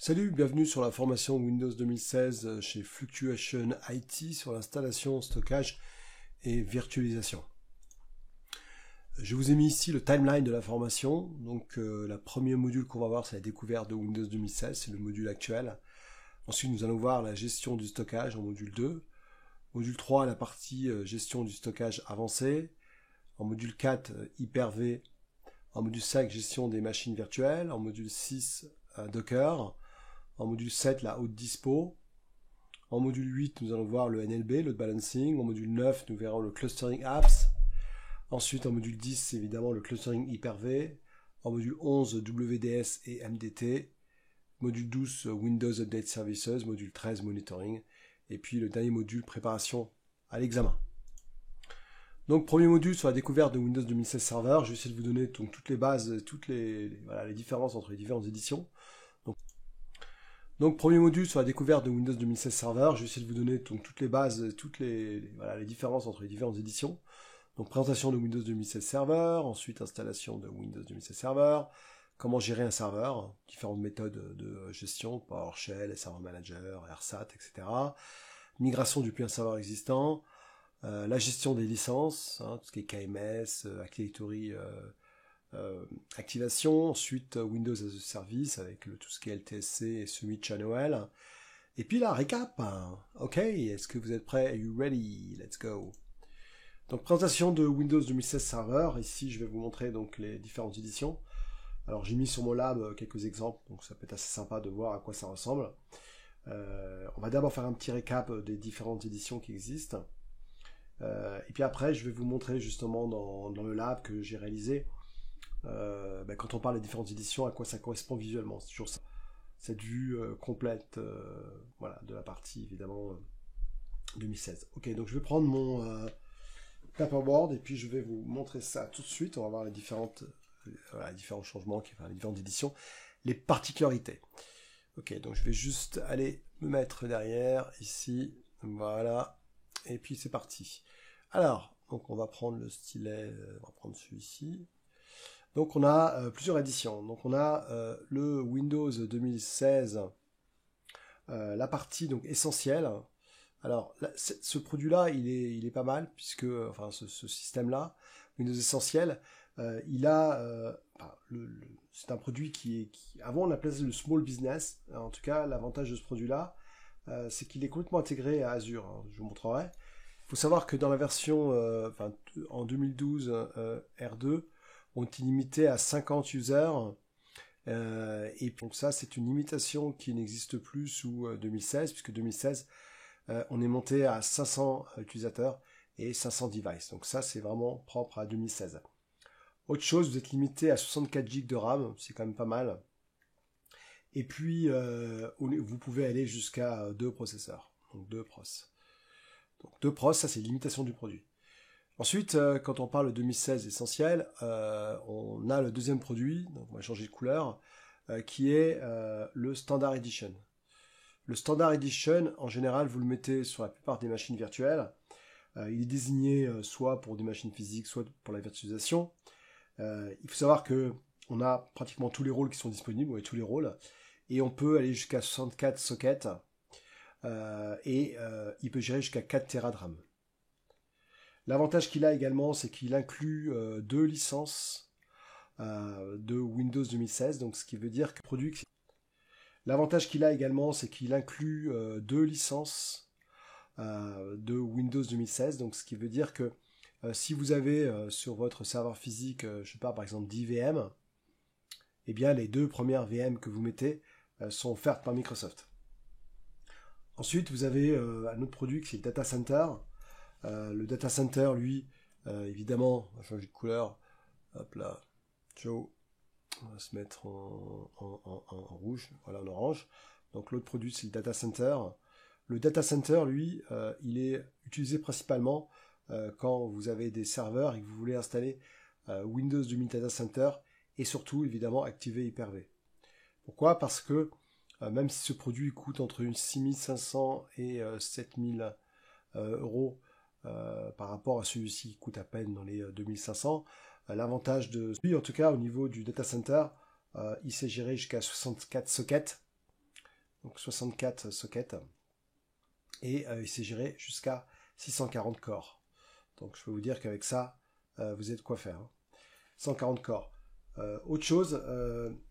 Salut, bienvenue sur la formation Windows 2016 chez Fluctuation IT sur l'installation, stockage et virtualisation. Je vous ai mis ici le timeline de la formation. Donc, le premier module qu'on va voir, c'est la découverte de Windows 2016, c'est le module actuel. Ensuite, nous allons voir la gestion du stockage en module 2. Module 3, la partie gestion du stockage avancé. En module 4, Hyper-V. En module 5, gestion des machines virtuelles. En module 6, Docker. En module 7, la haute dispo. En module 8, nous allons voir le NLB, le balancing. En module 9, nous verrons le clustering apps. Ensuite, en module 10, c'est évidemment le clustering Hyper-V. En module 11, WDS et MDT. Module 12, Windows Update Services. Module 13, monitoring. Et puis le dernier module, préparation à l'examen. Donc, premier module sur la découverte de Windows 2016 Server. Je vais essayer de vous donner donc, toutes les bases, les différences entre les différentes éditions. Donc, premier module sur la découverte de Windows 2016 Server. Je vais essayer de vous donner donc, toutes les bases, les différences entre les différentes éditions. Donc, présentation de Windows 2016 Server, ensuite installation de Windows 2016 Server, comment gérer un serveur, différentes méthodes de gestion, PowerShell, Server Manager, RSAT, etc. Migration depuis un serveur existant, la gestion des licences, tout ce qui est KMS, Active Directory, activation, ensuite Windows as a Service avec tout ce qui est LTSC et semi-channel. Et puis la récap. Ok, est-ce que vous êtes prêts? Are you ready? Let's go. Donc présentation de Windows 2016 Server. Ici, je vais vous montrer donc les différentes éditions. Alors j'ai mis sur mon lab quelques exemples, donc ça peut être assez sympa de voir à quoi ça ressemble. On va d'abord faire un petit récap des différentes éditions qui existent. Et puis après, je vais vous montrer justement dans le lab que j'ai réalisé, quand on parle des différentes éditions, à quoi ça correspond visuellement. C'est toujours ça. Cette vue complète voilà, de la partie évidemment 2016. Ok, donc je vais prendre mon paperboard et puis je vais vous montrer ça tout de suite. On va voir les différents changements, les différentes éditions, les particularités. Ok, donc je vais juste aller me mettre derrière ici, voilà, et puis c'est parti. Alors, donc on va prendre le stylet, on va prendre celui-ci. Donc on a plusieurs éditions. Donc on a le Windows 2016, la partie donc essentielle. Alors là, ce produit-là, il est pas mal puisque, enfin ce système-là, Windows Essentiel, c'est un produit qui avant on appelait le small business. En tout cas, l'avantage de ce produit-là, c'est qu'il est complètement intégré à Azure. Je vous montrerai. Il faut savoir que dans la version, en 2012 R2, on était limité à 50 users. Et donc ça, c'est une limitation qui n'existe plus sous 2016, puisque 2016, on est monté à 500 utilisateurs et 500 devices. Donc ça, c'est vraiment propre à 2016. Autre chose, vous êtes limité à 64 Go de RAM, c'est quand même pas mal. Et puis, vous pouvez aller jusqu'à 2 processeurs, donc 2 pros. Donc 2 pros, ça c'est limitation du produit. Ensuite, quand on parle de 2016 essentiel, on a le deuxième produit, donc on va changer de couleur, qui est le Standard Edition. Le Standard Edition, en général, vous le mettez sur la plupart des machines virtuelles. Il est désigné soit pour des machines physiques, soit pour la virtualisation. Il faut savoir que on a pratiquement tous les rôles qui sont disponibles, ouais, tous les rôles, et on peut aller jusqu'à 64 sockets, il peut gérer jusqu'à 4 Tera de RAM. L'avantage qu'il a également, c'est qu'il inclut 2 licences de Windows 2016, donc ce qui veut dire que L'avantage qu'il a également, c'est qu'il inclut 2 licences de Windows 2016, donc ce qui veut dire que si vous avez sur votre serveur physique, je sais pas, par exemple 10 VM, eh bien les 2 premières VM que vous mettez sont offertes par Microsoft. Ensuite, vous avez un autre produit qui est le Data Center. Le Data Center, lui, évidemment, on va changer de couleur. Hop là, Joe. On va se mettre en rouge, voilà, en orange. Donc l'autre produit, c'est le Data Center. Le Data Center, lui, il est utilisé principalement quand vous avez des serveurs et que vous voulez installer Windows 2000 Data Center et surtout, évidemment, activer Hyper-V. Pourquoi? Parce que même si ce produit coûte entre 6500 et 7000 euros par rapport à celui-ci qui coûte à peine dans les 2500, l'avantage de lui, en tout cas au niveau du data center, il sait gérer jusqu'à 64 sockets. donc 64 sockets, et il sait gérer jusqu'à 640 corps. Donc je peux vous dire qu'avec ça, vous avez de quoi faire. Hein. 140 corps. Autre chose,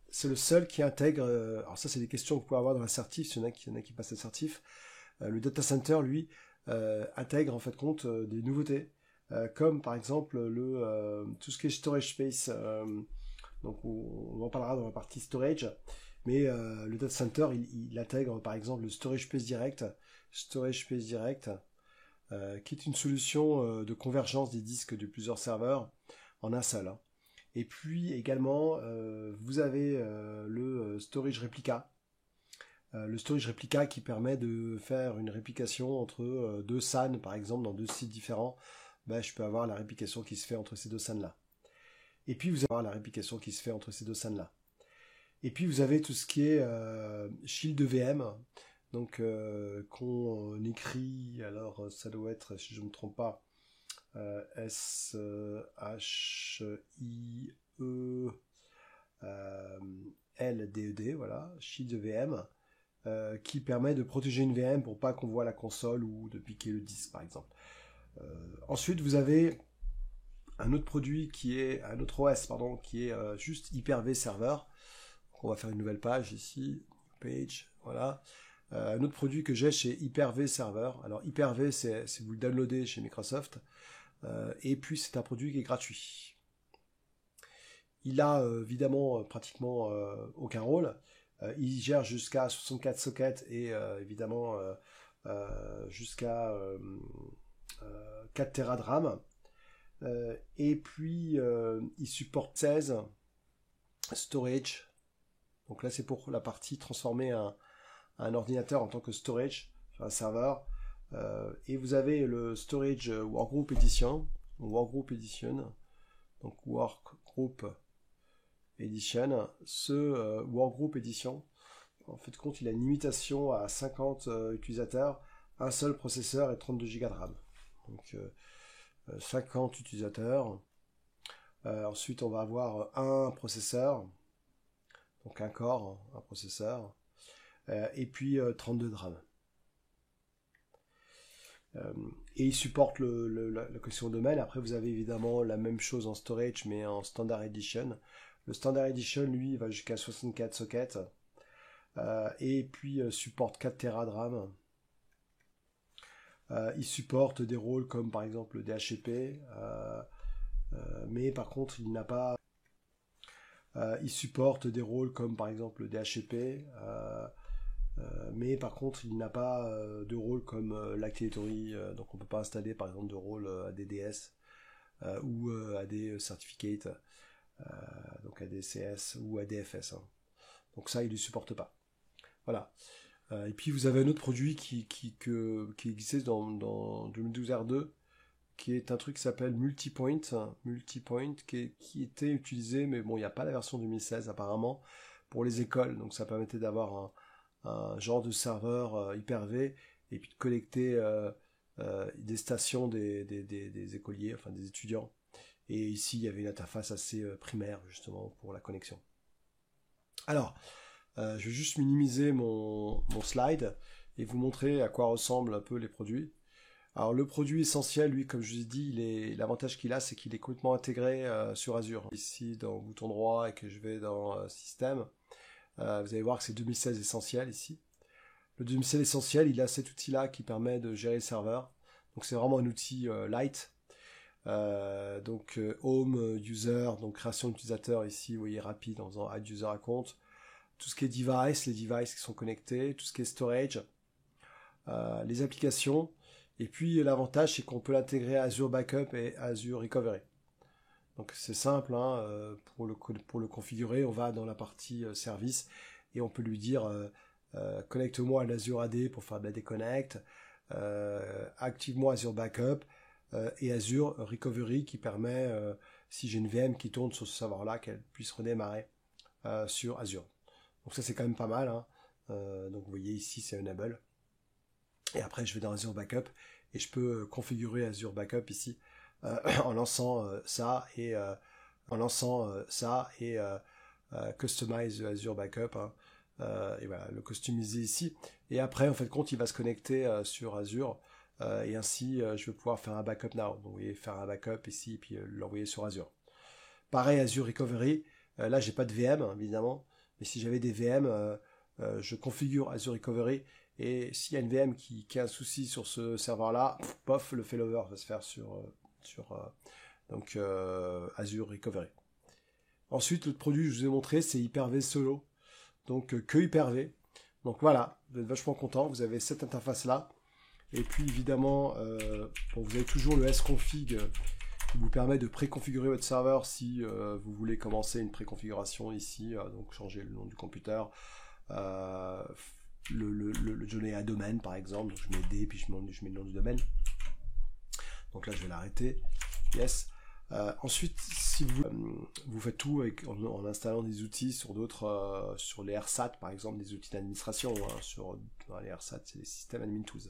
c'est le seul qui intègre, alors ça c'est des questions que vous pouvez avoir dans l'assertif, s'il y en a qui passent l'assertif, le data center, lui, intègre en fait compte des nouveautés, comme par exemple tout ce qui est storage space, donc on en parlera dans la partie storage, mais le data center, il intègre par exemple le storage space direct, qui est une solution de convergence des disques de plusieurs serveurs en un seul. Hein. Et puis également, vous avez le storage replica. Le storage replica qui permet de faire une réplication entre deux SAN, par exemple, dans deux sites différents. Ben, je peux avoir la réplication qui se fait entre ces deux SAN-là. Et puis vous avez la réplication qui se fait entre ces deux SAN-là. Et puis vous avez tout ce qui est shield VM, donc qu'on écrit, alors ça doit être, si je ne me trompe pas, S-H-I-E-L-D-E-D, voilà, shield VM, qui permet de protéger une VM pour pas qu'on voit la console ou de piquer le disque, par exemple. Ensuite, vous avez un autre produit un autre OS, pardon, qui est juste Hyper-V Server. Donc, on va faire une nouvelle page ici, page, voilà. Un autre produit que j'ai chez Hyper-V Server. Alors Hyper-V, c'est vous le downloadez chez Microsoft. Et puis c'est un produit qui est gratuit. Il a évidemment pratiquement aucun rôle. Il gère jusqu'à 64 sockets et évidemment jusqu'à 4 Tera de RAM. Et puis il supporte 16 storage. Donc là c'est pour la partie transformer un ordinateur en tant que storage sur un serveur. Et vous avez le storage Workgroup Edition. Donc Workgroup Edition. Ce Workgroup Edition, en fait compte, il a une limitation à 50 utilisateurs, un seul processeur et 32 Go de RAM. Donc 50 utilisateurs. Ensuite, on va avoir un processeur, donc un corps, un processeur, et puis 32 de RAM. Et il supporte la question domaine. Après, vous avez évidemment la même chose en storage, mais en Standard Edition. Le Standard Edition, lui, va jusqu'à 64 sockets. Et puis supporte 4 Tera de RAM. Il supporte des rôles comme par exemple le DHCP, mais par contre il n'a pas. Il supporte des rôles comme par exemple le DHCP, mais par contre il n'a pas de rôle comme l'Actitory, donc on ne peut pas installer par exemple de rôle ADDS ou AD Certificate, donc ADCS ou ADFS. Hein. Donc ça il ne supporte pas. Voilà. Et puis vous avez un autre produit qui existait dans 2012 R2, qui est un truc qui s'appelle Multipoint, qui était utilisé, mais bon, il n'y a pas la version 2016 apparemment, pour les écoles. Donc ça permettait d'avoir un genre de serveur Hyper-V et puis de connecter des stations des écoliers, enfin des étudiants. Et ici, il y avait une interface assez primaire justement pour la connexion. Alors, je vais juste minimiser mon slide et vous montrer à quoi ressemblent un peu les produits. Alors le produit essentiel, lui, comme je vous ai dit, l'avantage qu'il a, c'est qu'il est complètement intégré sur Azure. Ici, dans le bouton droit et que je vais dans Système, vous allez voir que c'est 2016 essentiel ici. Le 2016 essentiel, il a cet outil-là qui permet de gérer le serveur. Donc c'est vraiment un outil light. Donc Home, User, donc création d'utilisateur ici, vous voyez rapide en faisant Add User Account. Tout ce qui est device, les devices qui sont connectés, tout ce qui est storage, les applications. Et puis l'avantage, c'est qu'on peut l'intégrer à Azure Backup et Azure Recovery. Donc c'est simple, hein, pour le configurer, on va dans la partie service et on peut lui dire connecte-moi à l'Azure AD pour faire de la déconnect, active-moi Azure Backup et Azure Recovery qui permet, si j'ai une VM qui tourne sur ce serveur-là, qu'elle puisse redémarrer sur Azure. Donc ça c'est quand même pas mal. Hein. Donc vous voyez ici c'est Enable. Et après je vais dans Azure Backup et je peux configurer Azure Backup ici en lançant ça et Customize Azure Backup. Hein. et voilà, le customiser ici. Et après, en fait, compte, il va se connecter sur Azure. Et ainsi, je vais pouvoir faire un backup now. Donc, vous voyez, faire un backup ici, et puis l'envoyer sur Azure. Pareil, Azure Recovery. Là, j'ai pas de VM, évidemment. Mais si j'avais des VM, je configure Azure Recovery. Et s'il y a une VM qui a un souci sur ce serveur-là, pof, le failover va se faire sur Azure Recovery. Ensuite, le produit que je vous ai montré, c'est Hyper-V Solo. Donc, que Hyper-V. Donc voilà, vous êtes vachement content. Vous avez cette interface-là. Et puis, évidemment, vous avez toujours le sconfig qui vous permet de préconfigurer votre serveur si vous voulez commencer une préconfiguration ici. Donc, changer le nom du computer. Le donner à domaine, par exemple. Donc, je mets D, puis je mets le nom du domaine. Donc là, je vais l'arrêter. Yes. Ensuite, si vous faites tout en installant des outils sur d'autres, sur les RSAT par exemple, des outils d'administration, les RSAT, c'est les systèmes admin tools.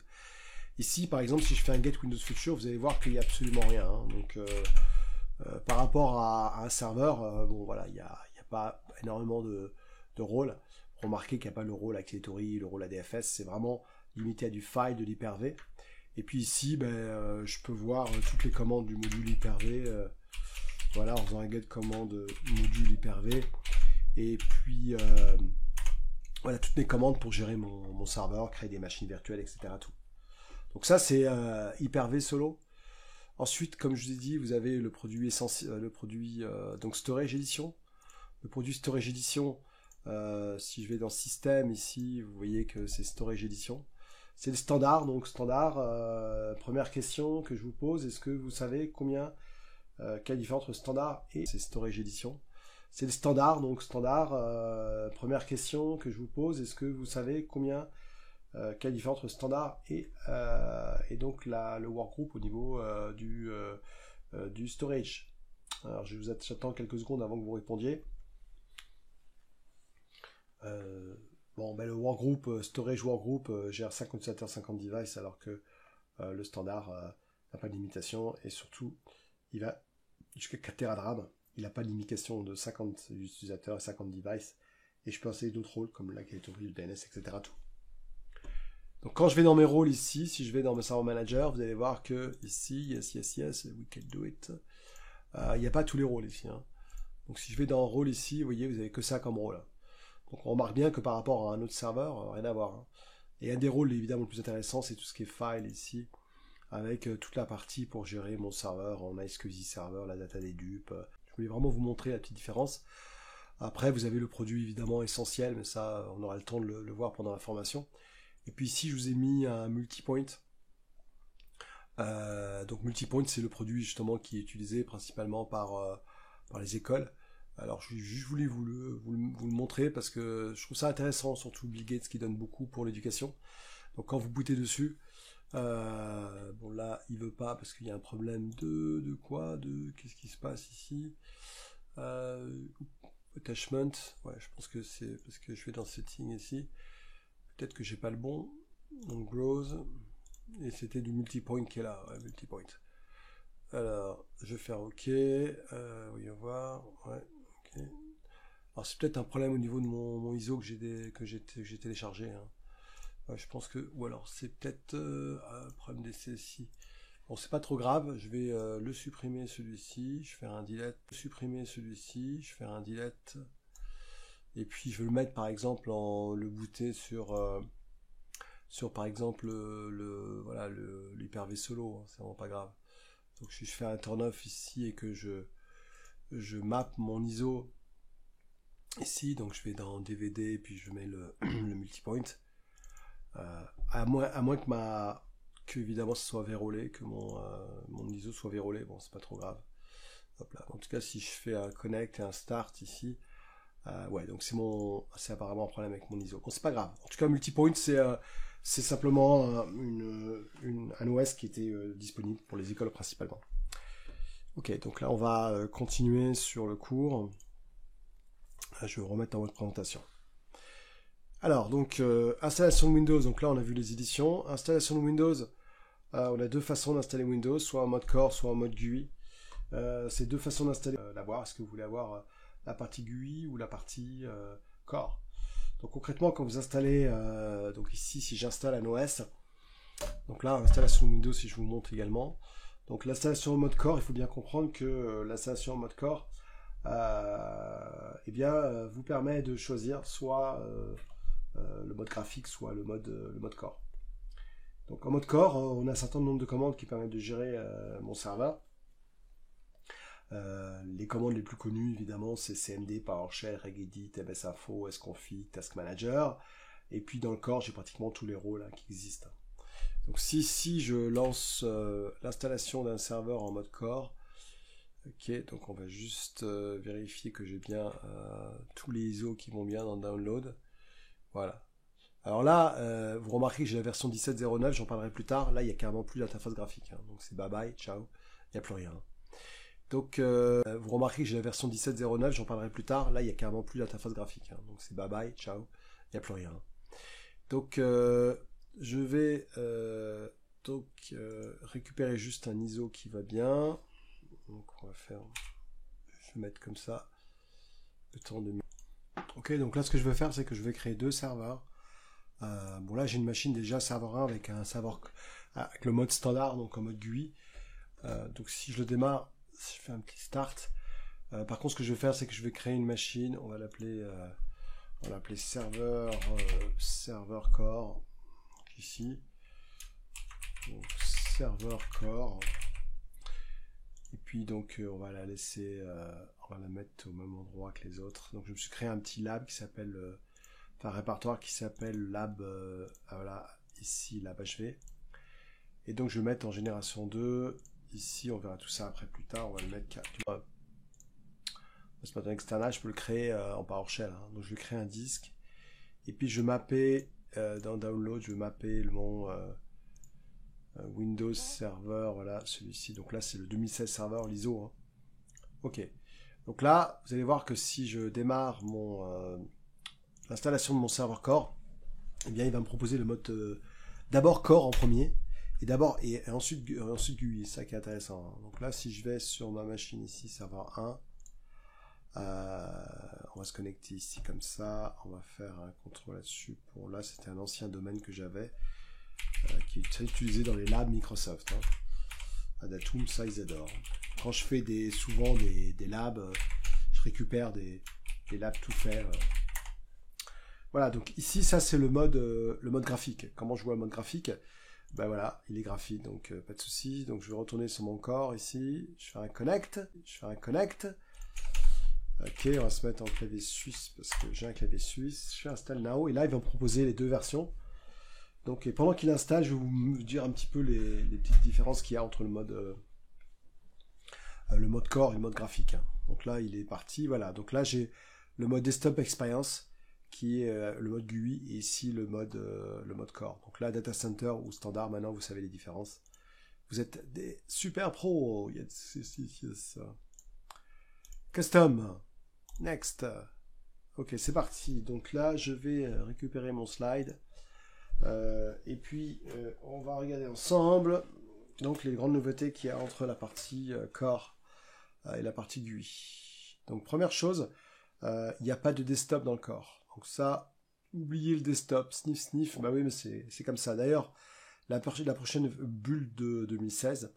Ici, par exemple, si je fais un get Windows Future, vous allez voir qu'il n'y a absolument rien. Donc, par rapport à un serveur, bon voilà, il n'y a pas énormément de rôles. Remarquez qu'il n'y a pas le rôle Activatory, le rôle ADFS, c'est vraiment limité à du file de l'Hyper-V. Et puis ici, je peux voir toutes les commandes du module Hyper-V, voilà, en faisant un get commande module Hyper-V. Et puis, voilà, toutes mes commandes pour gérer mon serveur, créer des machines virtuelles, etc. Tout. Donc ça, c'est Hyper-V Solo. Ensuite, comme je vous ai dit, vous avez le produit essentiel, donc Storage Edition. Le produit Storage Edition, si je vais dans Système ici, vous voyez que c'est Storage Edition. C'est le standard, donc standard, première question que je vous pose, est-ce que vous savez quelle différence entre standard et c'est Storage Edition? C'est le standard, donc standard, première question que je vous pose, est-ce que vous savez quelle différence entre standard et donc le workgroup au niveau du storage? Alors j'attends quelques secondes avant que vous répondiez. Le workgroup, storage workgroup gère 50 utilisateurs, 50 devices, alors que le standard n'a pas de limitation, et surtout, il va jusqu'à 4 Tera de RAM. Il n'a pas de limitation de 50 utilisateurs et 50 devices, et je peux installer d'autres rôles, comme l'Activatory, le DNS, etc. Tout. Donc quand je vais dans mes rôles ici, si je vais dans mon server manager, vous allez voir que ici, yes, we can do it. Il n'y a pas tous les rôles ici. Donc si je vais dans rôle ici, vous voyez, vous n'avez que ça comme rôle. Donc on remarque bien que par rapport à un autre serveur, rien à voir. Et un des rôles évidemment le plus intéressant, c'est tout ce qui est file ici, avec toute la partie pour gérer mon serveur en MySQL Server, la data des dupes. Je voulais vraiment vous montrer la petite différence. Après, vous avez le produit évidemment essentiel, mais ça, on aura le temps de le voir pendant la formation. Et puis ici, je vous ai mis un multipoint. Donc multipoint, c'est le produit justement qui est utilisé principalement par les écoles. Alors je voulais vous le montrer parce que je trouve ça intéressant, surtout Bill Gates qui donne beaucoup pour l'éducation. Donc quand vous bootez dessus, bon là il veut pas parce qu'il y a un problème qu'est-ce qui se passe ici, attachment, ouais je pense que c'est parce que je vais dans setting ici, peut-être que j'ai pas le bon, donc browse, et c'était du multipoint qui est là, ouais, multipoint. Alors je vais faire OK, voyons voir, ouais. Alors c'est peut-être un problème au niveau de mon ISO que j'ai téléchargé. Je pense que, ou alors c'est peut-être un problème des CSI. Bon, c'est pas trop grave. Je vais le supprimer celui-ci. Je vais faire un delete. Supprimer celui-ci. Je vais faire un delete. Et puis je vais le mettre par exemple le booter sur par exemple l'Hyper-V Solo. C'est vraiment pas grave. Donc si je fais un turn off ici et que je map mon ISO ici, donc je vais dans DVD et puis je mets le multipoint, à moins que évidemment ce soit vérolé, que mon ISO soit vérolé, bon c'est pas trop grave. Hop là. En tout cas si je fais un connect et un start ici, ouais donc c'est apparemment un problème avec mon ISO, bon c'est pas grave. En tout cas multipoint c'est simplement un OS qui était disponible pour les écoles principalement. Ok, donc là on va continuer sur le cours. Je vais vous remettre en mode présentation. Alors, donc, installation de Windows, donc là on a vu les éditions. Installation de Windows, on a deux façons d'installer Windows, soit en mode Core, soit en mode GUI. Ces deux façons d'installer, est-ce que vous voulez avoir la partie GUI ou la partie Core? Donc concrètement, quand vous installez, donc ici, si j'installe un OS, donc là, installation Windows, si je vous montre également. Donc l'installation en mode core, il faut bien comprendre que l'installation en mode core, vous permet de choisir soit le mode graphique, soit le mode core. Donc en mode core, on a un certain nombre de commandes qui permettent de gérer mon serveur. Les commandes les plus connues, évidemment, c'est cmd, PowerShell, Regedit, msinfo, sconfig, Task Manager. Et puis dans le core, j'ai pratiquement tous les rôles qui existent. Donc si je lance l'installation d'un serveur en mode core, ok, donc on va juste vérifier que j'ai bien tous les ISO qui vont bien dans le download. Voilà. Alors là, vous remarquez que j'ai la version 17.09, j'en parlerai plus tard. Là, il n'y a carrément plus d'interface graphique. Donc c'est bye bye, ciao, il n'y a plus rien. Donc vous remarquez que j'ai la version 17.09, j'en parlerai plus tard. Là, il n'y a carrément plus d'interface graphique. Donc c'est bye bye, ciao, il n'y a plus rien. Donc je vais récupérer juste un ISO qui va bien. Donc on va faire, je vais mettre comme ça le temps de. Ok, donc là ce que je vais faire, c'est que je vais créer deux serveurs. Bon là j'ai une machine déjà serveur 1 avec un serveur avec le mode standard, donc en mode GUI. Donc si je le démarre, si je fais un petit start. Par contre ce que je vais faire, c'est que je vais créer une machine. On va l'appeler serveur core. Donc, ici. Donc, serveur core. Et puis donc on va la laisser, on va la mettre au même endroit que les autres. Donc je me suis créé un petit lab qui s'appelle, un répertoire qui s'appelle lab, voilà, ici lab HV. Et donc je vais mettre en génération 2. Ici on verra tout ça après plus tard. On va le mettre. C'est pas un external, je peux le créer en PowerShell. Donc je vais créer un disque. Et puis je vais mapper dans download, je vais mapper mon Windows Server, voilà, celui-ci. Donc là, c'est le 2016 serveur, l'ISO. Ok. Donc là, vous allez voir que si je démarre l'installation de mon serveur core, eh bien, il va me proposer le mode d'abord core en premier, et ensuite GUI. C'est ça qui est intéressant. Donc là, si je vais sur ma machine ici, serveur 1, on va se connecter ici comme ça. On va faire un contrôle là-dessus. Bon, là, c'était un ancien domaine que j'avais. Qui est utilisé dans les labs Microsoft. Adatum, ça ils adorent. Quand je fais souvent des labs, je récupère des labs tout faits. Voilà, donc ici ça c'est le mode graphique. Comment je vois le mode graphique? Ben voilà, il est graphique, donc pas de souci. Donc je vais retourner sur mon corps ici, je fais un connect, Ok, on va se mettre en clavier suisse parce que j'ai un clavier suisse. Je fais install now et là il va me proposer les deux versions. Donc, et pendant qu'il installe, je vais vous dire un petit peu les petites différences qu'il y a entre le mode core et le mode graphique. Donc là, il est parti. Voilà. Donc là, j'ai le mode desktop experience qui est le mode GUI et ici le mode core. Donc là, data center ou standard. Maintenant, vous savez les différences. Vous êtes des super pros. Yes. Custom. Next. Ok, c'est parti. Donc là, je vais récupérer mon slide. Et puis on va regarder ensemble donc les grandes nouveautés qu'il y a entre la partie core et la partie GUI. Donc première chose, il n'y a pas de desktop dans le core. Donc ça, oubliez le desktop, sniff, bah oui mais c'est comme ça. D'ailleurs, la prochaine bulle de 2016,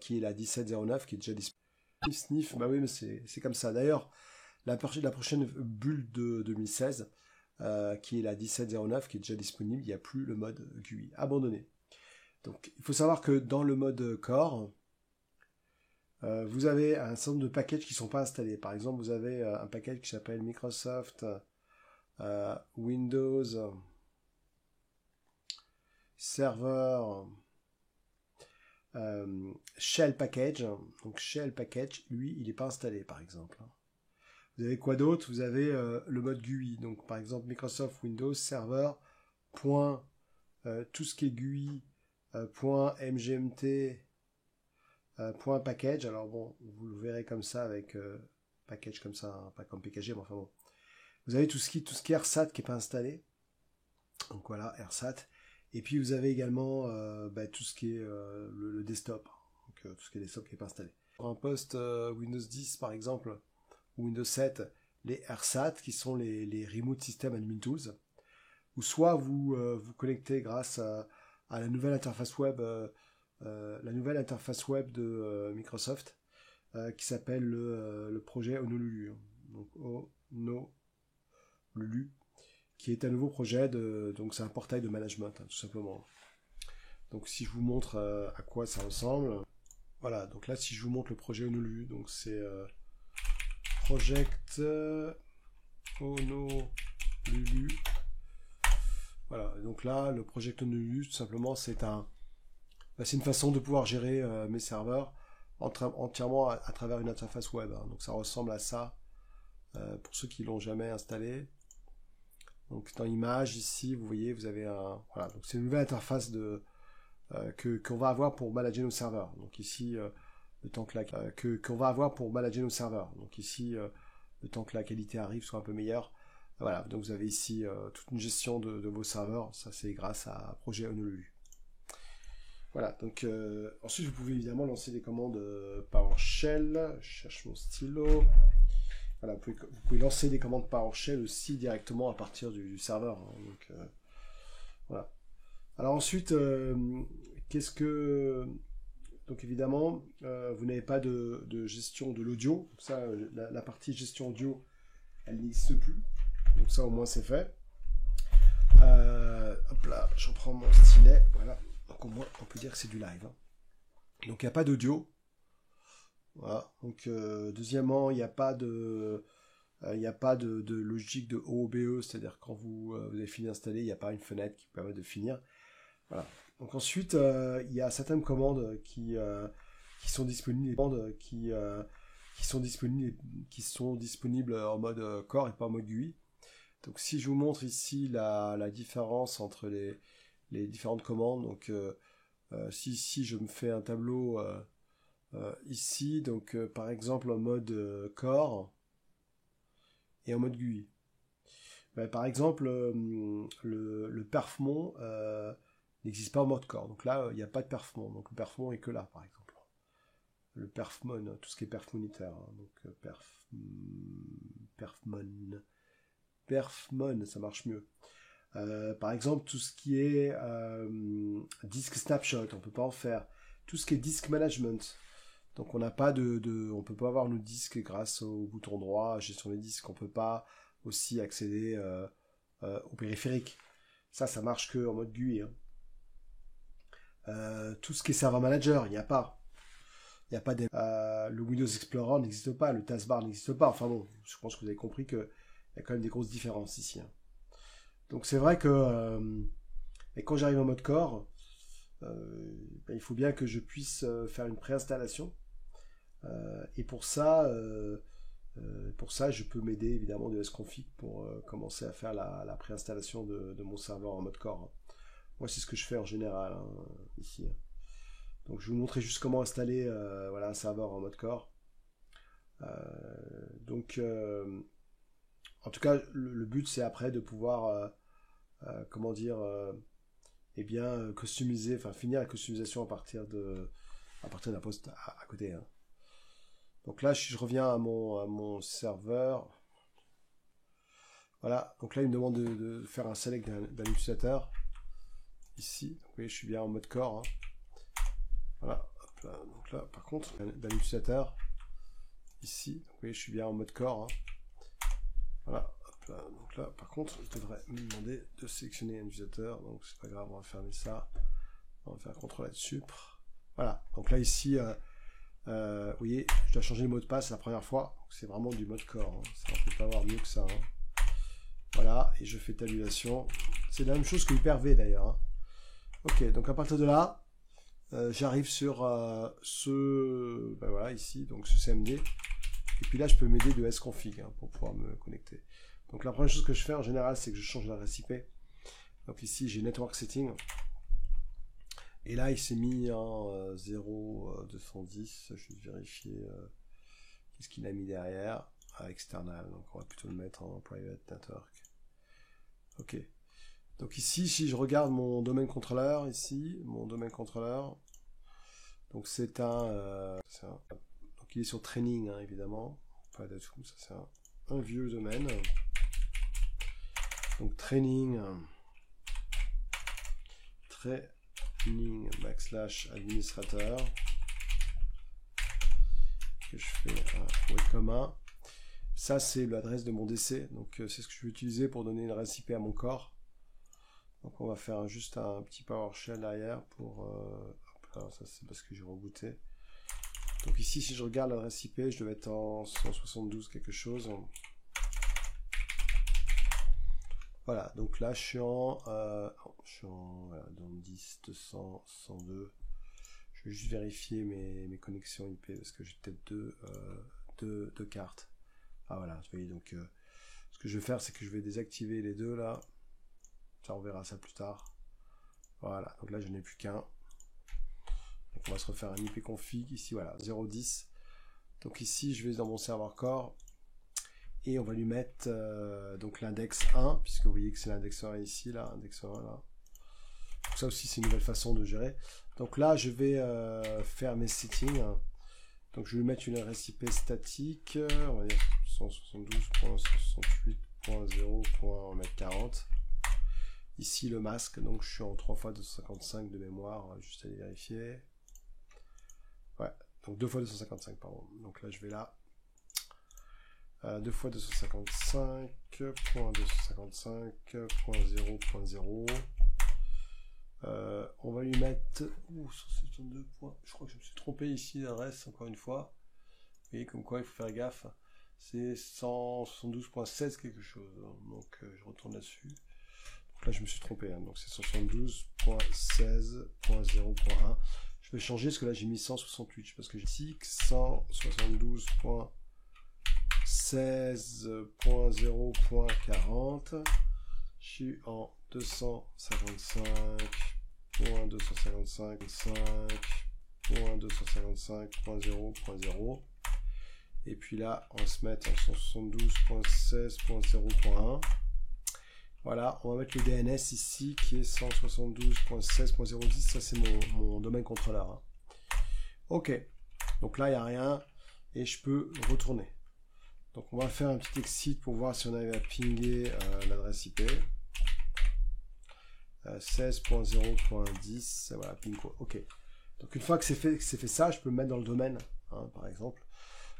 qui est la 17.09, qui est déjà disponible. Sniff, bah oui mais c'est comme ça. D'ailleurs, la prochaine bulle de 2016, qui est la 17.09, qui est déjà disponible, il n'y a plus le mode GUI, abandonné. Donc il faut savoir que dans le mode core, vous avez un certain nombre de packages qui ne sont pas installés. Par exemple, vous avez un package qui s'appelle Microsoft Windows Server Shell Package. Donc Shell Package, lui, il n'est pas installé, par exemple. Vous avez quoi d'autre? Vous avez le mode GUI. Donc par exemple Microsoft Windows Server tout ce qui est GUI .mgmt .package. Alors bon, vous le verrez comme ça avec package comme ça, hein, pas comme PKG, mais enfin bon. Vous avez tout ce qui est RSAT qui n'est pas installé. Donc voilà, RSAT. Et puis vous avez également tout ce qui est le desktop. Donc tout ce qui est desktop qui n'est pas installé. Pour un poste Windows 10 par exemple, ou Windows 7, les RSAT, qui sont les Remote System Admin Tools, ou soit vous vous connectez grâce à la nouvelle interface web, de Microsoft, qui s'appelle le projet Honolulu. Donc Honolulu, qui est un nouveau projet donc c'est un portail de management, tout simplement. Donc si je vous montre à quoi ça ressemble, voilà. Donc là, si je vous montre le projet Honolulu, donc c'est Project Honolulu. Voilà. Donc là, le Project Honolulu, tout simplement, c'est une façon de pouvoir gérer mes serveurs entièrement à travers une interface web. Hein. Donc ça ressemble à ça pour ceux qui l'ont jamais installé. Donc dans Images, ici, vous voyez, vous avez voilà. Donc c'est une nouvelle interface qu'on va avoir pour manager nos serveurs. Donc ici, le temps que qu'on va avoir pour manager nos serveurs. Donc ici, le temps que la qualité arrive soit un peu meilleure. Voilà, donc vous avez ici toute une gestion de vos serveurs. Ça, c'est grâce à Projet Honolulu. Voilà, donc ensuite, vous pouvez évidemment lancer des commandes PowerShell. Je cherche mon stylo. Voilà, vous pouvez lancer des commandes PowerShell aussi directement à partir du serveur. Hein. Donc, voilà. Alors ensuite, donc évidemment, vous n'avez pas de gestion de l'audio. Ça, la partie gestion audio, elle n'existe plus. Donc ça, au moins, c'est fait. Hop là, je reprends mon stylet. Voilà. Donc au moins, on peut dire que c'est du live. Hein. Donc il n'y a pas d'audio. Voilà. Donc deuxièmement, il n'y a pas de logique de OBE, c'est-à-dire quand vous avez fini d'installer, il n'y a pas une fenêtre qui permet de finir. Voilà. Donc ensuite, il y a certaines commandes qui sont disponibles, qui sont disponibles en mode core et pas en mode GUI. Donc si je vous montre ici la différence entre les différentes commandes, donc si ici je me fais un tableau ici, donc par exemple en mode core et en mode GUI. Ben, par exemple, le perfmon n'existe pas en mode core. Donc là, il n'y a pas de perfmon. Donc le perfmon est que là, par exemple. Le perfmon, tout ce qui est perfmonitaire. Hein. Donc perfmon, ça marche mieux. Par exemple, tout ce qui est disk snapshot, on ne peut pas en faire. Tout ce qui est disk management. Donc on n'a pas on peut pas avoir nos disques grâce au bouton droit, gestion des disques. On peut pas aussi accéder au périphérique. Ça marche que en mode GUI. Hein. Tout ce qui est server manager, il n'y a pas. Il n'y a pas le Windows Explorer n'existe pas, le taskbar n'existe pas. Enfin bon, je pense que vous avez compris qu'il y a quand même des grosses différences ici. Hein. Donc c'est vrai que quand j'arrive en mode core, il faut bien que je puisse faire une préinstallation. Et pour ça, je peux m'aider évidemment de sconfig pour commencer à faire la préinstallation de mon serveur en mode core. Moi, c'est ce que je fais en général hein, ici. Donc, je vais vous montrer juste comment installer voilà, un serveur en mode core. Donc, en tout cas, le but, c'est après de pouvoir, comment dire, eh bien, customiser, enfin finir la customisation à partir d'un poste à côté. Hein. Donc là, je reviens à mon serveur. Voilà, donc là, il me demande de faire un select d'un utilisateur. Ici, donc, vous voyez, je suis bien en mode core. Hein. Voilà, hop là, donc là, par contre, d'un utilisateur. Ici, donc, vous voyez, je suis bien en mode core. Hein. Voilà, hop là, donc là, par contre, je devrais me demander de sélectionner un utilisateur. Donc, c'est pas grave, on va fermer ça. On va faire un contrôle là-dessus. Voilà, donc là, ici... vous voyez, je dois changer le mot de passe la première fois. C'est vraiment du mode core. Hein. Ça, on ne peut pas avoir mieux que ça. Hein. Voilà, et je fais tabulation. C'est la même chose que Hyper-V d'ailleurs. Hein. Ok, donc à partir de là, j'arrive sur ben voilà, ici, donc ce CMD. Et puis là, je peux m'aider de sconfig hein, pour pouvoir me connecter. Donc la première chose que je fais en général, c'est que je change l'adresse IP. Donc ici, j'ai Network Setting. Et là, il s'est mis en 0.210. Je vais vérifier qu'est-ce qu'il a mis derrière. External. Donc, on va plutôt le mettre en Private Network. OK. Donc ici, si je regarde mon domaine contrôleur, ici, mon domaine contrôleur, donc donc il est sur training, hein, évidemment. Pas de tout, ça c'est un. un vieux domaine. Donc training /administrateur que je fais un web commun. Ça c'est l'adresse de mon DC, donc c'est ce que je vais utiliser pour donner une adresse IP à mon corps. Donc on va faire juste un petit PowerShell derrière pour alors ça c'est parce que j'ai rebooté. Donc ici si je regarde l'adresse IP, je devais être en 172 quelque chose. Voilà, donc là je suis en voilà, dans 10, 200, 102. Je vais juste vérifier mes connexions IP parce que j'ai peut-être deux cartes. Ah voilà, vous voyez, donc ce que je vais faire c'est que je vais désactiver les deux là. Ça on verra ça plus tard. Voilà, donc là je n'ai plus qu'un. Donc on va se refaire un IP config ici, voilà, 010. Donc ici je vais dans mon serveur core. Et on va lui mettre donc l'index 1, puisque vous voyez que c'est l'index 1 ici, là, index 1 là. Donc ça aussi c'est une nouvelle façon de gérer. Donc là je vais faire mes settings. Donc je vais lui mettre une adresse IP statique, on va dire 172.68.0. On va mettre 40. Ici le masque, donc je suis en 3 x 255 de mémoire, juste à aller vérifier. Ouais, donc 2 x 255, pardon. Donc là je vais là. 2 x 255.255.0.0. On va lui mettre 172 points. Je crois que je me suis trompé ici d'adresse encore une fois. Vous voyez comme quoi il faut faire gaffe. C'est 172.16 quelque chose. Donc je retourne là-dessus. Donc là je me suis trompé. Donc c'est 172.16.0.1. Je vais changer parce que là j'ai mis 168 parce que j'ai ici 172.16.0.40. Je suis en 255.255.0.0. Et puis là, on va se mettre en 172.16.0.1. Voilà, on va mettre le DNS ici qui est 172.16.010. Ça, c'est mon domaine contrôleur. Hein. Ok, donc là, il n'y a rien et je peux retourner. Donc, on va faire un petit exit pour voir si on arrive à pinguer l'adresse IP. 16.0.10, voilà, pingo. Ok. Donc, une fois que c'est fait ça, je peux me mettre dans le domaine, hein, par exemple.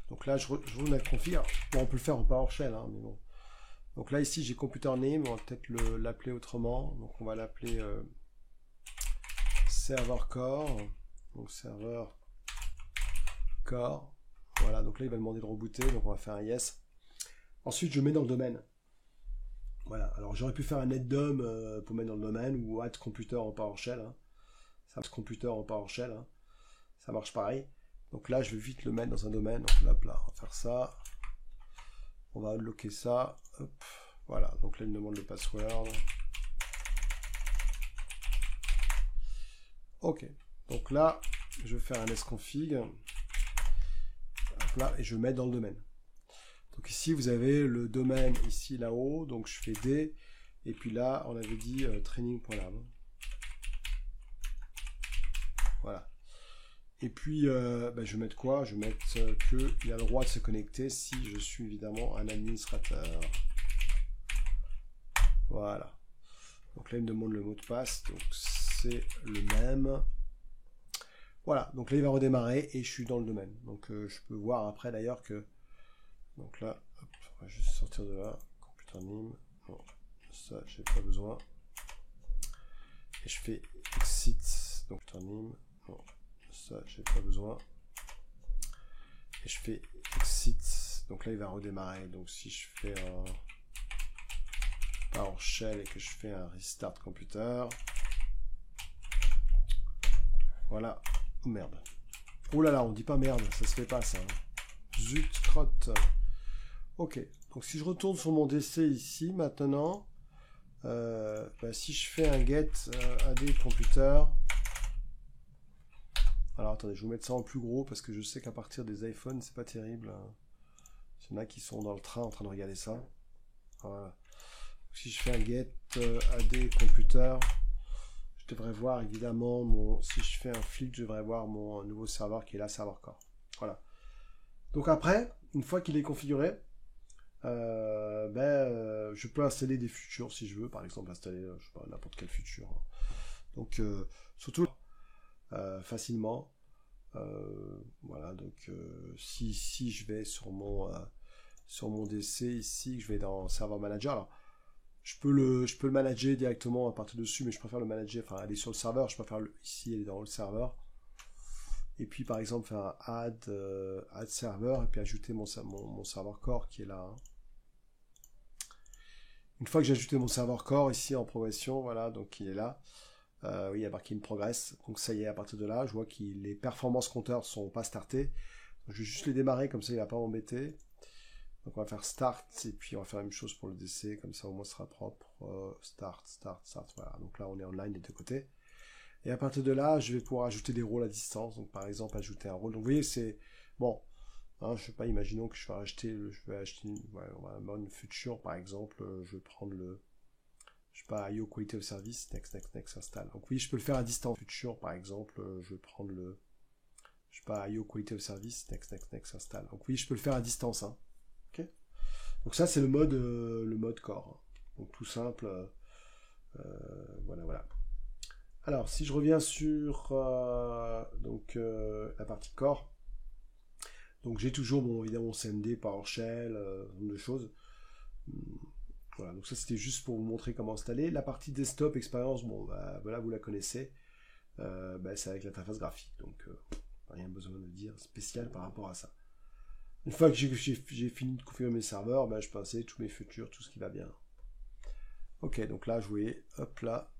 Donc là, je roule la config. Bon, on peut le faire en PowerShell, hein, mais bon. Donc là, ici, j'ai computer name. On va peut-être l'appeler autrement. Donc, on va l'appeler serveur core. Donc, serveur core. Voilà, donc là, il va demander de rebooter. Donc, on va faire un yes. Ensuite, je mets dans le domaine. Voilà, alors j'aurais pu faire un netdom pour mettre dans le domaine ou add computer en PowerShell. Hein. Ça marche computer en PowerShell. Hein. Ça marche pareil. Donc là, je vais vite le mettre dans un domaine. Donc là, on va faire ça. On va unlocker ça. Hop. Voilà, donc là, il me demande le password. Ok, donc là, je vais faire un sconfig. Là, et je vais mettre dans le domaine. Donc ici, vous avez le domaine ici, là-haut. Donc je fais D. Et puis là, on avait dit training.lab. Voilà. Et puis, je vais mettre quoi? Je vais mettre qu'il a le droit de se connecter si je suis évidemment un administrateur. Voilà. Donc là, il me demande le mot de passe. Donc c'est le même. Voilà. Donc là, il va redémarrer et je suis dans le domaine. Donc je peux voir après d'ailleurs que... Donc là, hop, on va juste sortir de là. Computer name. Non, ça, j'ai pas besoin. Et je fais exit. Donc computer name. Non, ça, j'ai pas besoin. Et je fais exit. Donc là, il va redémarrer. Donc si je fais un PowerShell et que je fais un restart computer. Voilà. Oh merde. Oh là là, on dit pas merde, ça se fait pas ça. Hein. Zut, crotte. Ok, donc si je retourne sur mon DC ici maintenant, si je fais un get AD computer, alors attendez, je vais vous mettre ça en plus gros parce que je sais qu'à partir des iPhones, c'est pas terrible. Hein. Il y en a qui sont dans le train en train de regarder ça. Voilà. Donc, si je fais un get AD computer, je devrais voir évidemment si je fais un flic, je devrais voir mon nouveau serveur qui est là, serveur core. Voilà. Donc après, une fois qu'il est configuré, je peux installer des features si je veux, par exemple installer je sais pas, n'importe quelle feature. Donc surtout facilement. Voilà, donc si je vais sur mon DC ici, que je vais dans Server Manager, alors je peux le manager directement à partir dessus, mais je préfère le manager, enfin aller sur le serveur, je préfère ici aller dans le serveur. Et puis par exemple faire un add server et puis ajouter mon serveur core qui est là. Hein. Une fois que j'ai ajouté mon serveur core ici en progression, voilà, donc il est là. Oui, il y a marqué une progress. Donc ça y est, à partir de là, je vois que les performances compteurs sont pas startés. Donc, je vais juste les démarrer, comme ça il va pas m'embêter. Donc on va faire start, et puis on va faire la même chose pour le DC, comme ça au moins ce sera propre. Start, voilà. Donc là on est online des deux côtés. Et à partir de là, je vais pouvoir ajouter des rôles à distance. Donc par exemple, ajouter un rôle. Donc vous voyez, c'est... Bon, hein, je sais pas, imaginons que je vais acheter on va une future, par exemple, je vais prendre je sais pas, IO Quality of Service, next, install. Donc oui, je peux le faire à distance. Future, par exemple, je vais prendre je sais pas, IO Quality of Service, next, install. Donc oui, je peux le faire à distance. Hein. Ok. Donc ça, c'est le mode core. Donc tout simple. Voilà. Alors, si je reviens sur la partie core, donc j'ai toujours évidemment mon CMD, PowerShell, ce genre de choses. Voilà, donc ça c'était juste pour vous montrer comment installer. La partie desktop expérience, voilà, vous la connaissez. C'est avec l'interface graphique, donc rien besoin de dire spécial par rapport à ça. Une fois que j'ai fini de configurer mes serveurs, je peux installer tous mes futurs, tout ce qui va bien. Ok, donc là, je voyais, hop là,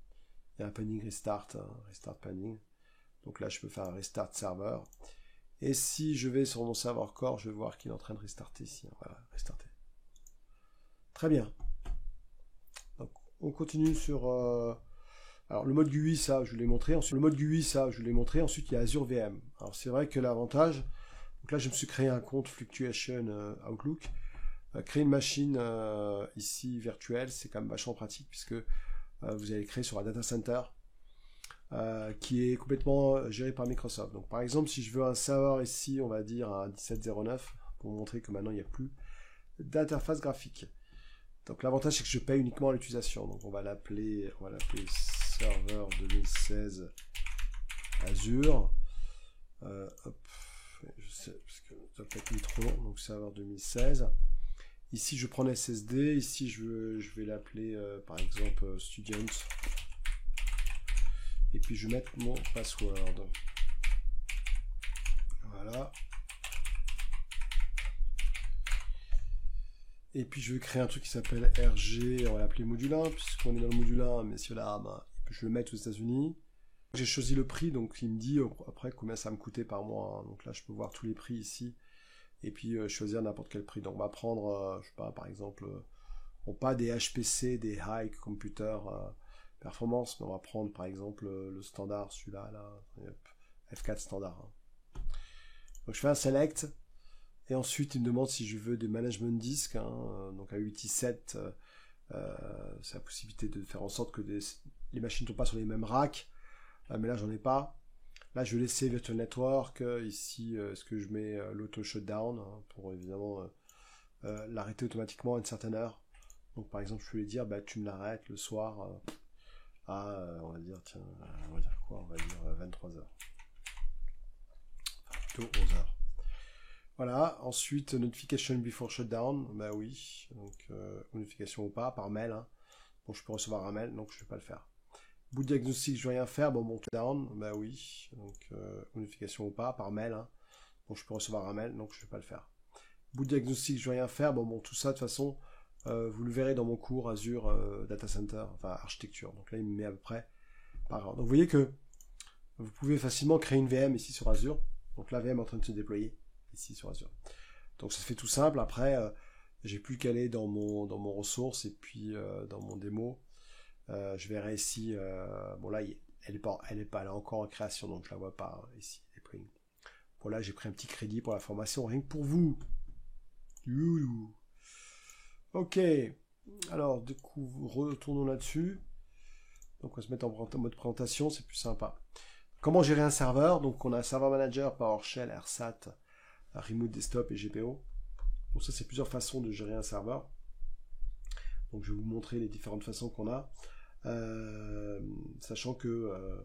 il y a un panning restart, restart panning. Donc là, je peux faire un restart serveur. Et si je vais sur mon serveur core, je vais voir qu'il est en train de restarter ici. Voilà, restarter. Très bien. Donc, on continue sur... Alors, le mode GUI, ça, je vous l'ai montré. Ensuite, le mode GUI, ça, je vous l'ai montré. Ensuite, il y a Azure VM. Alors, c'est vrai que l'avantage... Donc là, je me suis créé un compte Fluctuation Outlook. Créer une machine ici virtuelle, c'est quand même vachement pratique puisque vous allez créer sur un data center qui est complètement géré par Microsoft. Donc par exemple, si je veux un serveur ici, on va dire un 1709, pour vous montrer que maintenant il n'y a plus d'interface graphique. Donc l'avantage c'est que je paye uniquement à l'utilisation. Donc on va l'appeler serveur 2016 Azure. Hop, je sais parce que ça peut être mis trop long. Donc serveur 2016. Ici je prends SSD. Ici je vais l'appeler par exemple Students. Et puis je vais mettre mon password. Voilà. Et puis je vais créer un truc qui s'appelle RG, on va l'appeler module 1, puisqu'on est dans le module 1, messieurs dames, je vais le mettre aux États-Unis. J'ai choisi le prix, donc il me dit après combien ça va me coûter par mois. Hein. Donc là je peux voir tous les prix ici, et puis choisir n'importe quel prix. Donc on va prendre, je sais pas, par exemple, pas des HPC, des High Computer Performance, mais on va prendre par exemple le standard, celui-là, F4 standard. Hein. Donc je fais un select. Et ensuite, il me demande si je veux des management disques, donc à 8i7, c'est la possibilité de faire en sorte que les machines ne tombent pas sur les mêmes racks, mais là, j'en ai pas. Là, je vais laisser Virtual Network, ici, est-ce que je mets l'auto shutdown, pour évidemment l'arrêter automatiquement à une certaine heure. Donc, par exemple, je peux lui dire, tu me l'arrêtes le soir on va dire, tiens, on va dire quoi, on va dire 23h. Enfin, plutôt 11h. Voilà, ensuite, notification before shutdown, oui, donc notification ou pas, par mail, hein. Bon, je peux recevoir un mail, donc je ne vais pas le faire. Boot diagnostic, je ne vais rien faire, bon, shutdown, oui, donc notification ou pas, par mail, hein. Bon, je peux recevoir un mail, donc je ne vais pas le faire. Boot diagnostic, je ne vais rien faire, bon, tout ça, de toute façon, vous le verrez dans mon cours Azure Data Center, enfin architecture, donc là, il me met à peu près par an. Donc vous voyez que vous pouvez facilement créer une VM ici sur Azure, donc la VM est en train de se déployer ici sur Azure. Donc ça se fait tout simple. Après, j'ai plus qu'à aller dans mon ressource et puis dans mon démo. Je verrai ici. Bon là, elle est pas là encore en création, donc je la vois pas ici. Bon là, j'ai pris un petit crédit pour la formation, rien que pour vous. Ok. Alors du coup, retournons là-dessus. Donc on va se mettre en mode présentation, c'est plus sympa. Comment gérer un serveur? Donc on a un serveur manager, PowerShell, AirSat, Remote Desktop et GPO. Donc ça, c'est plusieurs façons de gérer un serveur. Donc je vais vous montrer les différentes façons qu'on a. Sachant que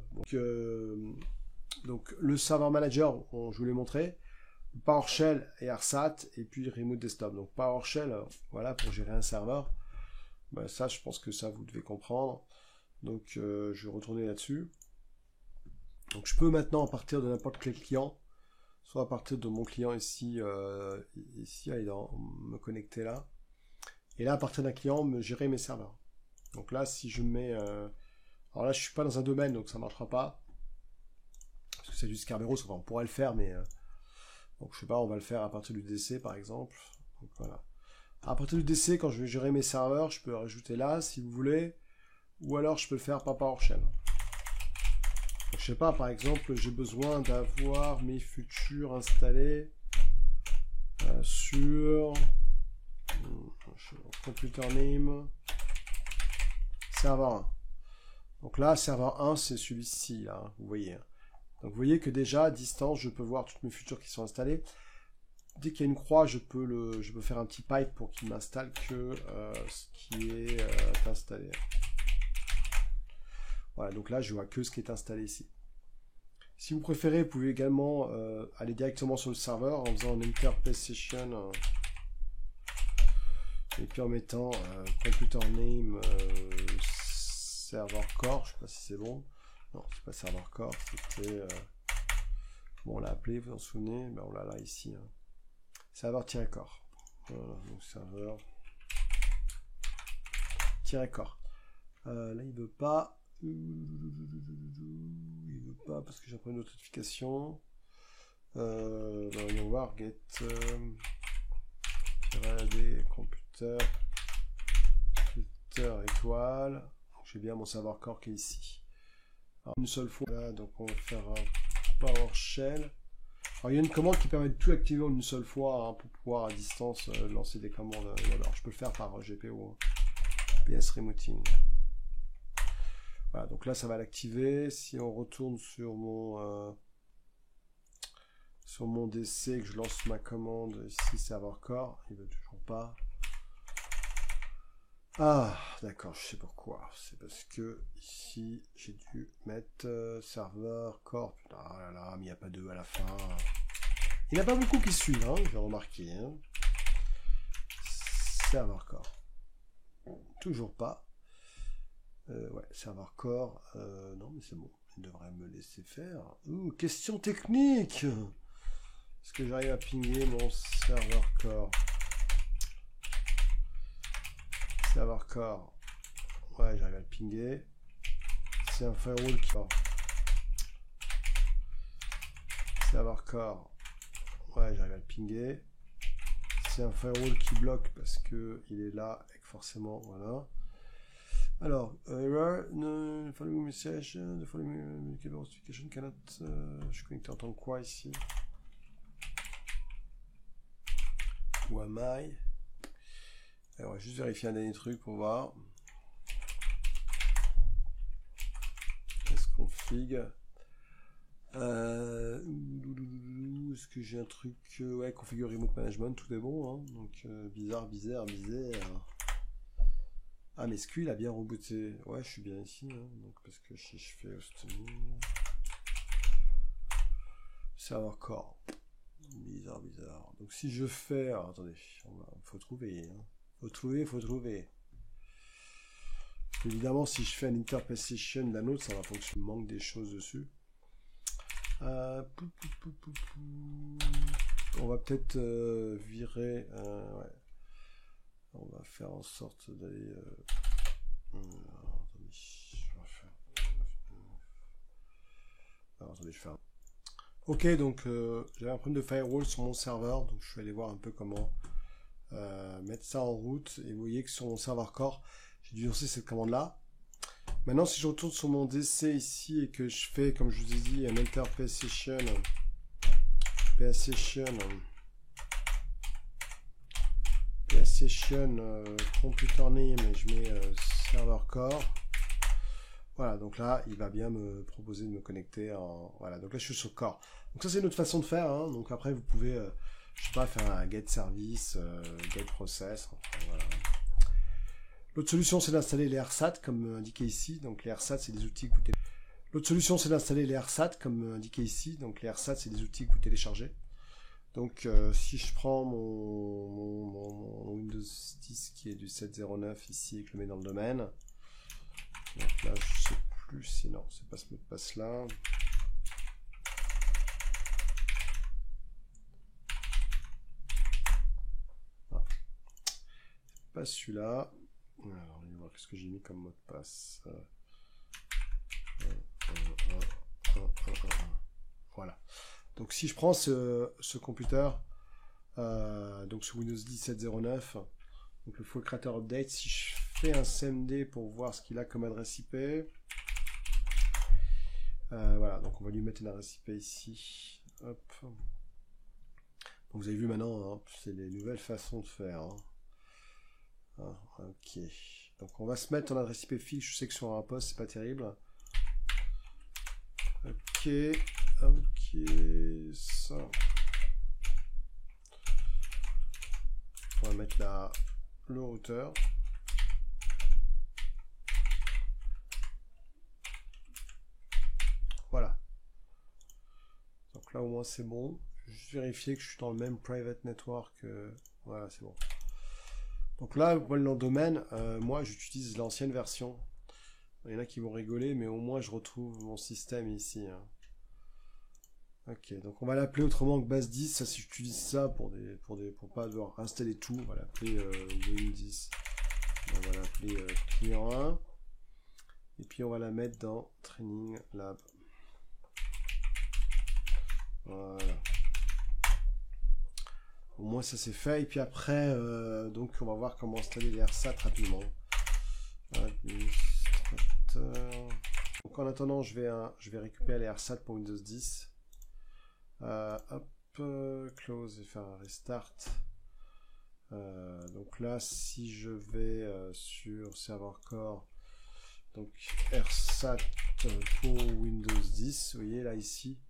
donc le serveur manager, je vous l'ai montré, PowerShell et ARSAT, et puis Remote Desktop. Donc PowerShell, voilà, pour gérer un serveur. Ben, ça, je pense que ça, vous devez comprendre. Donc je vais retourner là-dessus. Donc je peux maintenant, à partir de n'importe quel client, soit à partir de mon client ici, me connecter là, et là, à partir d'un client, me gérer mes serveurs. Donc là, si je mets... alors là, je suis pas dans un domaine, donc ça marchera pas. Parce que c'est du Kerberos, enfin, on pourrait le faire, mais... donc je sais pas, on va le faire à partir du DC, par exemple. Donc voilà. À partir du DC, quand je vais gérer mes serveurs, je peux rajouter là, si vous voulez. Ou alors, je peux le faire par PowerShell. Donc, je sais pas, par exemple, j'ai besoin d'avoir mes futurs installés sur... computer name serveur 1. Donc là, serveur 1, c'est celui-ci, là, vous voyez. Donc vous voyez que déjà, à distance, je peux voir toutes mes futures qui sont installées. Dès qu'il y a une croix, je peux faire un petit pipe pour qu'il m'installe que ce qui est installé. Voilà, donc là, je vois que ce qui est installé ici. Si vous préférez, vous pouvez également aller directement sur le serveur en faisant un Enter Paste Session. Et puis en mettant computer name server core, je sais pas si c'est bon. Non, c'est pas server core, c'était... bon, on l'a appelé, vous en souvenez, ben on l'a là ici. Hein. Serveur-core. Voilà, donc serveur-core. Là, il veut pas. Il veut pas parce que j'ai pris une notification. Ben, on va voir get des computer étoile. J'ai bien mon serveur core qui est ici. Alors, une seule fois, là, donc on va faire un PowerShell. Alors il y a une commande qui permet de tout activer en une seule fois hein, pour pouvoir à distance lancer des commandes. Alors je peux le faire par GPO, hein. PS Remoting. Voilà, donc là ça va l'activer. Si on retourne sur mon DC, que je lance ma commande ici serveur core, il veut toujours pas. Ah, d'accord, je sais pourquoi. C'est parce que ici, j'ai dû mettre serveur core. Ah là là, mais il n'y a pas de à la fin. Il n'y en a pas beaucoup qui suivent, hein, j'ai remarqué. Hein. Serveur core. Toujours pas. Ouais, serveur core. Non, mais c'est bon. Il devrait me laisser faire. Ouh, question technique. Est-ce que j'arrive à pinguer mon serveur core? Serveur core, ouais, j'arrive à le pinguer. C'est un firewall qui... serveur core, ouais, j'arrive à le pinguer. C'est un firewall qui bloque parce que il est là et que forcément, voilà. Alors, error, the following message, the following authentication cannot... je suis connecté en tant que quoi ici? Où am I? Alors, on va juste vérifier un dernier truc pour voir. Est-ce qu'on figue est-ce que j'ai un truc ouais, configure remote management, tout est bon. Hein, donc, bizarre. Ah, mais SQL il a bien rebooté. Ouais, je suis bien ici. Hein, donc, parce que si je fais hosting... serveur core. Bizarre. Donc, si je fais... Alors, attendez, faut trouver... Hein. Faut trouver. Évidemment, si je fais un interface session d'un autre, ça va fonctionner. Il manque des choses dessus. On va peut-être virer. Ouais. On va faire en sorte d'aller. Attendez, je vais faire. Ok, donc j'avais un problème de firewall sur mon serveur, donc je vais aller voir un peu comment. Mettre ça en route et vous voyez que sur mon serveur core j'ai dû lancer cette commande là. Maintenant si je retourne sur mon DC ici et que je fais comme je vous ai dit un enter PS session computer name et je mets serveur core, voilà, donc là il va bien me proposer de me connecter en... voilà, donc là je suis sur core. Donc ça c'est une autre façon de faire hein. Donc après vous pouvez je sais pas, faire un get service, get process, enfin, voilà. L'autre solution, c'est d'installer les RSAT, comme indiqué ici. Donc les RSAT, c'est des outils que vous téléchargez. L'autre solution, c'est d'installer les RSAT, comme indiqué ici. Donc les RSAT, c'est des outils que vous téléchargez. Donc si je prends mon Windows 10 qui est du 7.09 ici et que je le mets dans le domaine. Donc là, je sais plus si non, c'est pas ce mot de passe là. Ah. Pas celui-là. Alors, on va voir qu'est-ce que j'ai mis comme mot de passe. Voilà. Donc si je prends ce computer, donc ce Windows 10 7.09, donc le full creator update, si je fais un cmd pour voir ce qu'il a comme adresse IP, voilà, donc on va lui mettre une adresse IP ici. Hop. Donc vous avez vu maintenant, hein, c'est les nouvelles façons de faire. Hein. Ah, ok. Donc on va se mettre en adresse IP fixe. Je sais que sur un poste c'est pas terrible. Ok, ok, ça. On va mettre là le routeur. Voilà. Donc là au moins c'est bon. Je vais juste vérifier que je suis dans le même private network. Voilà, c'est bon. Donc là, le nom de domaine, moi j'utilise l'ancienne version. Il y en a qui vont rigoler, mais au moins je retrouve mon système ici. Hein. Ok, donc on va l'appeler autrement que base 10. Ça, si j'utilise ça pour pas devoir installer tout, on va l'appeler Win 10. On va l'appeler client 1. Et puis on va la mettre dans Training Lab. Voilà. Au moins ça c'est fait. Et puis après, donc on va voir comment installer les RSAT rapidement. Donc en attendant, je vais récupérer les RSAT pour Windows 10. Hop, close et faire un restart. Donc là, si je vais sur serveur core, donc RSAT pour Windows 10, vous voyez là ici.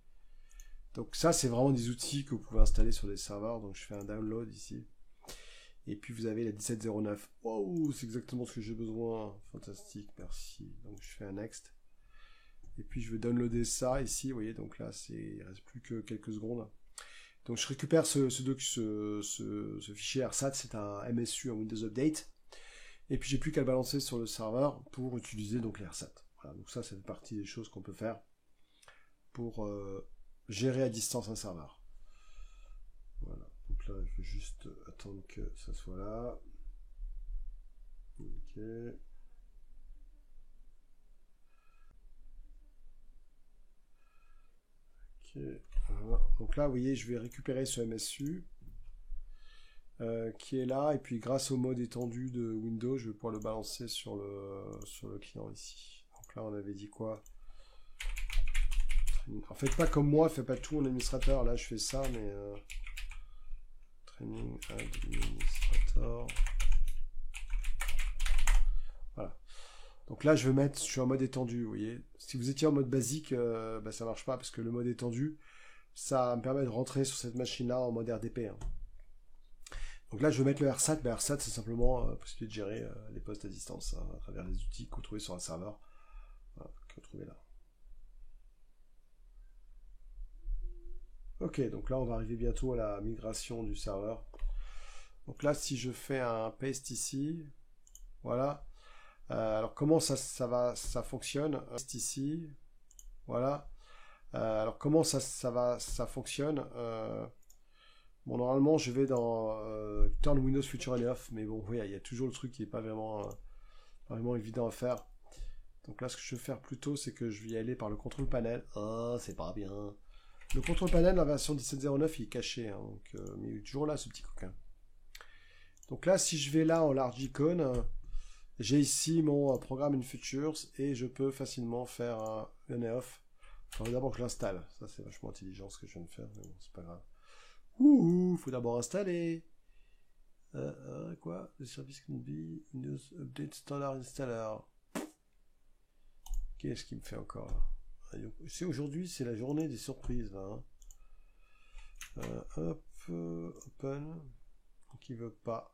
Donc ça, c'est vraiment des outils que vous pouvez installer sur des serveurs. Donc je fais un download ici. Et puis vous avez la 1709. Wow, c'est exactement ce que j'ai besoin. Fantastique, merci. Donc je fais un next. Et puis je vais downloader ça ici, vous voyez, donc là il reste plus que quelques secondes. Donc je récupère ce fichier RSAT, c'est un MSU, un Windows Update. Et puis j'ai plus qu'à le balancer sur le serveur pour utiliser donc les RSAT. Voilà, donc ça fait partie des choses qu'on peut faire pour gérer à distance un serveur. Voilà, donc là je vais juste attendre que ça soit là. Ok. Voilà. Donc là, vous voyez, je vais récupérer ce MSU qui est là, et puis grâce au mode étendu de Windows, je vais pouvoir le balancer sur le client ici. Donc là, on avait dit quoi? En fait, pas comme moi, fait pas tout en administrateur. Là, je fais ça, mais training administrator. Voilà. Donc là, je suis en mode étendu, vous voyez. Si vous étiez en mode basique, bah, ça marche pas, parce que le mode étendu, ça me permet de rentrer sur cette machine-là en mode RDP. Hein. Donc là, je vais mettre le RSAT. Mais RSAT, c'est simplement la possibilité de gérer les postes à distance hein, à travers les outils que vous trouvez sur un serveur. Voilà, que vous trouvez là. Ok, donc là, on va arriver bientôt à la migration du serveur. Donc là, si je fais un paste ici, voilà. Alors comment ça fonctionne? Paste ici, voilà. Alors comment ça fonctionne? Bon, normalement, je vais dans Turn Windows Future and Off, mais bon, oui, il y a toujours le truc qui n'est pas vraiment évident à faire. Donc là, ce que je vais faire plutôt, c'est que je vais y aller par le contrôle panel. Ah, c'est pas bien. Le contrôle panel, la version 17.09, il est caché, hein, donc, mais il est toujours là, ce petit coquin. Donc là, si je vais là en large icône, j'ai ici mon programme in Futures et je peux facilement faire un on et off. Il faudrait d'abord que je l'installe. Ça, c'est vachement intelligent ce que je viens de faire, mais bon, c'est pas grave. Ouh, faut d'abord installer. Quoi? Le service can be Windows Update Standard Installer. Qu'est-ce qu'il me fait encore là? C'est aujourd'hui, c'est la journée des surprises là. Hein. Hop, open. Qui veut pas.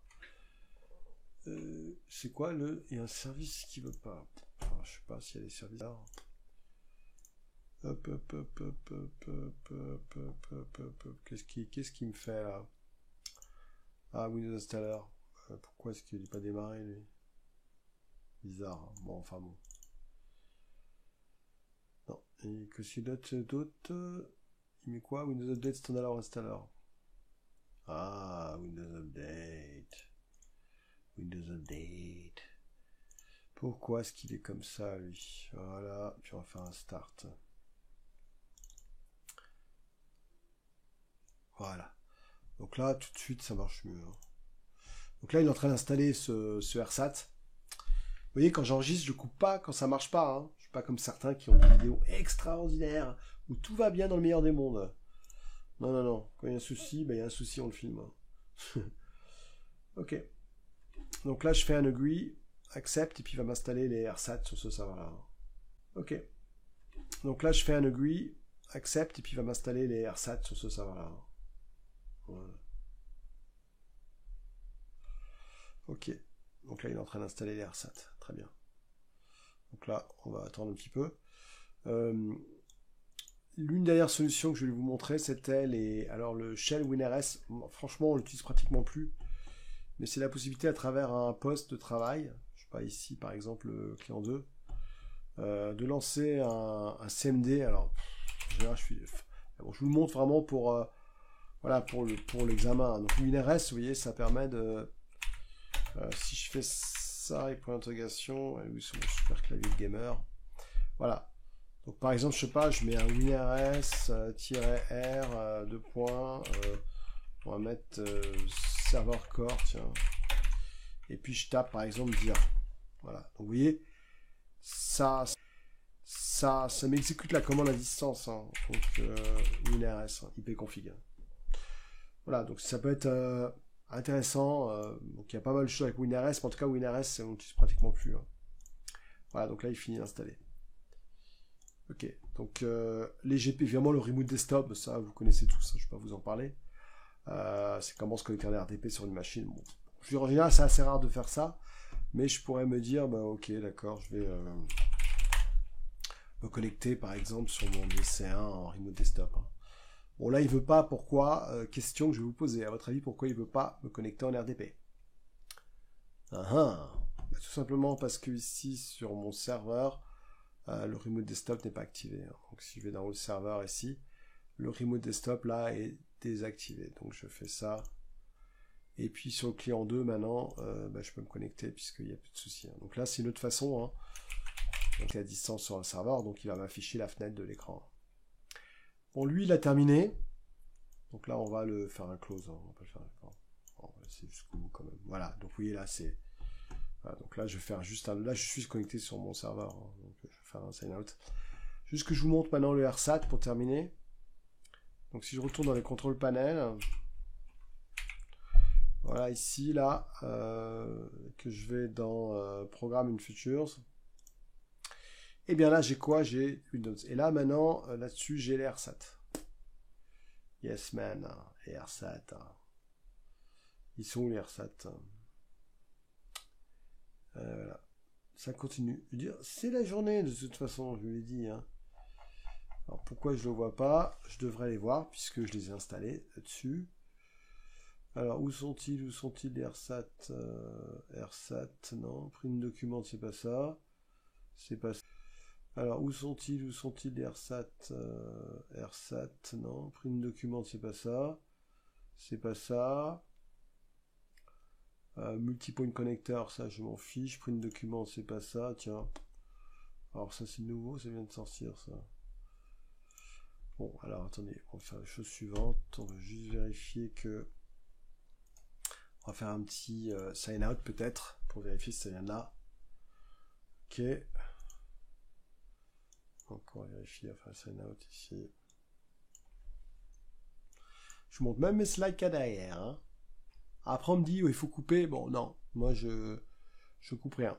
C'est quoi le... Il y a un service qui veut pas. Enfin, je sais pas s'il y a des services là. Hop. Qu'est-ce qui me fait là? Ah, Windows Installer. Pourquoi est-ce qu'il n'est pas démarré lui? Bizarre. Hein. Bon, enfin bon. Non. Et que s'il d'autres. Il met quoi? Windows Update Standalone Installer. Ah, Windows Update. Windows Update. Pourquoi est-ce qu'il est comme ça, lui? Voilà, puis on va faire un start. Voilà. Donc là, tout de suite, ça marche mieux. Hein. Donc là, il est en train d'installer ce RSAT. Vous voyez, quand j'enregistre, je coupe pas quand ça marche pas. Hein. Je suis pas comme certains qui ont des vidéos extraordinaires où tout va bien dans le meilleur des mondes. Non. Quand il y a un souci, il y a un souci, on le filme. Hein. Ok. Donc là, je fais un agree, accept, et puis il va m'installer les RSAT sur ce serveur-là. Ok. Donc là, je fais un agree, accept, et puis il va m'installer les RSAT sur ce serveur-là. Voilà. Ok. Donc là, il est en train d'installer les RSAT. Très bien. Donc là, on va attendre un petit peu. L'une dernière solution que je vais vous montrer, c'était le Shell WinRS. Franchement, on l'utilise pratiquement plus. Mais c'est la possibilité à travers un poste de travail, je sais pas ici par exemple le client 2, de lancer un CMD. Alors, je vous le montre vraiment pour l'examen. Donc WinRS, vous voyez, ça permet de, si je fais ça avec point d'interrogation, oui, c'est mon super clavier de gamer. Voilà. Donc par exemple, je sais pas, je mets un WinRS-R, deux points, on va mettre serveur core, tiens. Et puis je tape par exemple dir. Voilà. Donc vous voyez, ça m'exécute la commande à distance. Hein. Donc WinRS, hein, ipconfig. Voilà, donc ça peut être intéressant. Donc il y a pas mal de choses avec WinRS, mais en tout cas WinRS, on n'utilise pratiquement plus. Hein. Voilà, donc là il finit d'installer. Ok, donc les GP, évidemment le remote desktop, ça vous connaissez tous, hein, je ne vais pas vous en parler. C'est comment se connecter en RDP sur une machine. Bon, en général, c'est assez rare de faire ça, mais je pourrais me dire, bah, ok, d'accord, je vais me connecter par exemple sur mon DC1 en remote desktop. Hein. Bon, là, il veut pas, pourquoi? Question que je vais vous poser. À votre avis, pourquoi il veut pas me connecter en RDP? Bah, tout simplement parce que ici, sur mon serveur, le remote desktop n'est pas activé. Hein. Donc, si je vais dans le serveur ici, le remote desktop là est désactivé. Donc, je fais ça. Et puis, sur le client 2, maintenant, je peux me connecter puisqu'il n'y a plus de souci. Hein. Donc là, c'est une autre façon. Hein. Donc, à distance sur un serveur, donc il va m'afficher la fenêtre de l'écran. Bon, lui, il a terminé. Donc là, on va le faire un close. Hein. On va pas le faire d'accord. On va laisser jusqu'au bout quand même. Voilà. Donc, vous voyez, là, c'est... Voilà, donc là, je vais faire juste un... Là, je suis connecté sur mon serveur. Hein. Donc, je vais faire un sign out. Juste que je vous montre maintenant le RSAT pour terminer. Donc, si je retourne dans les contrôles panel... Voilà, ici, là, que je vais dans Programme in Futures. Et bien là, j'ai quoi? J'ai Windows. Et là, maintenant, là-dessus, j'ai les RSAT. Yes, man. Les RSAT. Ils sont où, les RSAT? Voilà. Ça continue. Je veux dire, c'est la journée, de toute façon, je vous l'ai dit. Hein. Alors, pourquoi je ne le vois pas? Je devrais les voir, puisque je les ai installés là-dessus. Alors, où sont-ils les RSAT? RSAT, non. Print document, c'est pas ça. C'est pas ça. Alors, où sont-ils les RSAT? RSAT, non. Print document, c'est pas ça. C'est pas ça. Multipoint connector, ça, je m'en fiche. Print document, c'est pas ça. Tiens. Alors, ça, c'est nouveau, ça vient de sortir, ça. Bon, alors, attendez. On va faire la chose suivante. On va juste vérifier que... On va faire un petit sign out peut-être pour vérifier si ça vient de là. Ok. Donc on va vérifier, on va faire un sign out ici. Je vous montre même mes slides qu'il y a derrière. Hein. Après on me dit, oh, il faut couper. Bon, non, moi je coupe rien. De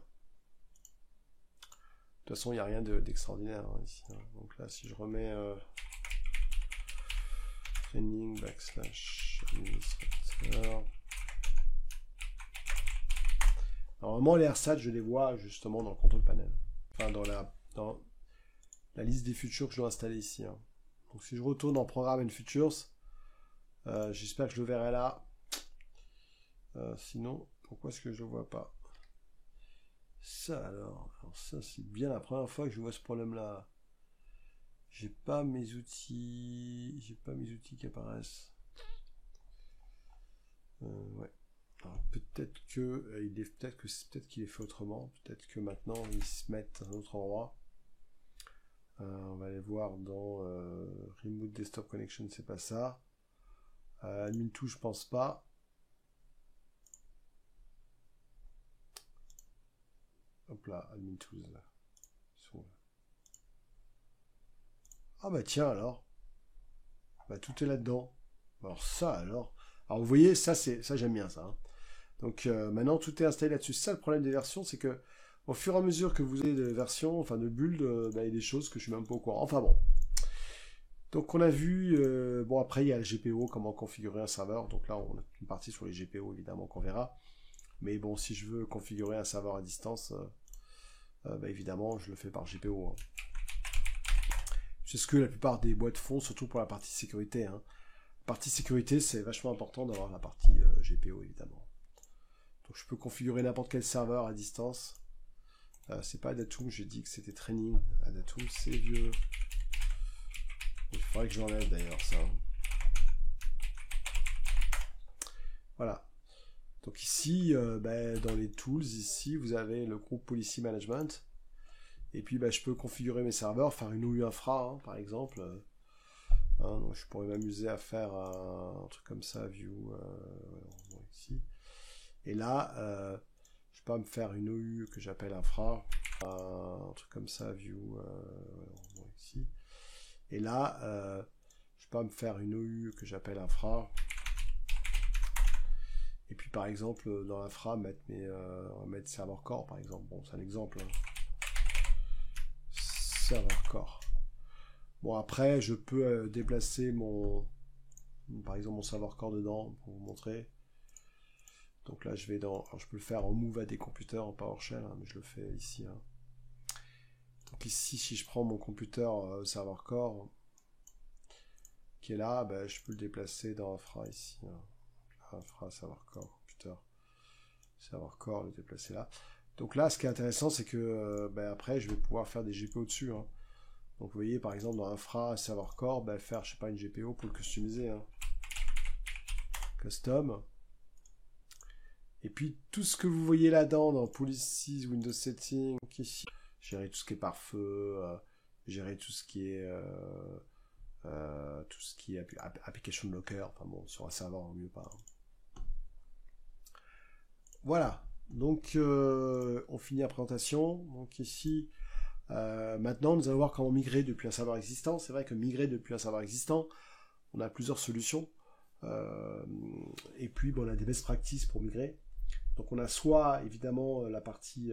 toute façon, il n'y a rien d'extraordinaire hein, ici. Hein. Donc là, si je remets... training /administrateur. Normalement, les RSAT, je les vois justement dans le contrôle panel. Enfin, dans la liste des features que je dois installer ici. Hein. Donc, si je retourne en Programme and Features, j'espère que je le verrai là. Sinon, pourquoi est-ce que je ne le vois pas? Ça alors ça, c'est bien la première fois que je vois ce problème-là. J'ai pas mes outils qui apparaissent. Ouais. Peut-être qu'il est fait autrement. Peut-être que maintenant ils se mettent à un autre endroit. On va aller voir dans Remote Desktop Connection, c'est pas ça. Admin Tool, je pense pas. Hop là, Admin Tools. Là. Ah bah tiens alors. Bah tout est là-dedans. Alors ça alors. Alors vous voyez, ça j'aime bien ça. Hein. Donc maintenant tout est installé là-dessus. Ça le problème des versions, c'est que au fur et à mesure que vous avez de versions, enfin de build, il y a des choses que je suis même pas au courant. Enfin bon. Donc on a vu, bon après il y a le GPO, comment configurer un serveur. Donc là on a une partie sur les GPO évidemment qu'on verra. Mais bon, si je veux configurer un serveur à distance, évidemment je le fais par GPO. Hein. C'est ce que la plupart des boîtes font, surtout pour la partie sécurité. Hein. La partie sécurité, c'est vachement important d'avoir la partie GPO, évidemment. Donc je peux configurer n'importe quel serveur à distance. C'est pas Adatum, j'ai dit que c'était training. Adatum, c'est vieux. Il faudrait que j'enlève d'ailleurs ça. Hein. Voilà. Donc ici, dans les tools, ici, vous avez le groupe Policy Management. Et puis je peux configurer mes serveurs, faire une OU infra, hein, par exemple. Hein, donc je pourrais m'amuser à faire un truc comme ça, view, ici. Et là, je peux me faire une OU que j'appelle infra, un truc comme ça, view, ici. Et là, je peux me faire une OU que j'appelle infra. Et puis par exemple, dans l'infra, on va mettre serveur core, par exemple. Bon, c'est un exemple. Hein. Serveur core. Bon, après, je peux déplacer par exemple, mon serveur core dedans pour vous montrer. Donc là, je vais alors, je peux le faire en move à des computers en PowerShell, hein, mais je le fais ici. Hein. Donc ici, si je prends mon computer serveur core qui est là, je peux le déplacer dans infra ici. Hein. Infra, serveur core, computer, serveur core, le déplacer là. Donc là, ce qui est intéressant, c'est que après, je vais pouvoir faire des GPO dessus. Hein. Donc vous voyez, par exemple, dans infra, serveur core, faire, je sais pas, une GPO pour le customiser. Hein. Custom. Et puis, tout ce que vous voyez là-dedans, dans Policies, Windows Settings, ici, gérer tout ce qui est pare-feu, gérer tout ce qui est Application Locker, enfin bon, sur un serveur, au mieux pas. Hein. Voilà. Donc, on finit la présentation. Donc ici, maintenant, nous allons voir comment migrer depuis un serveur existant. C'est vrai que migrer depuis un serveur existant, on a plusieurs solutions. Et puis, on a des best practices pour migrer. Donc, on a soit, évidemment, la partie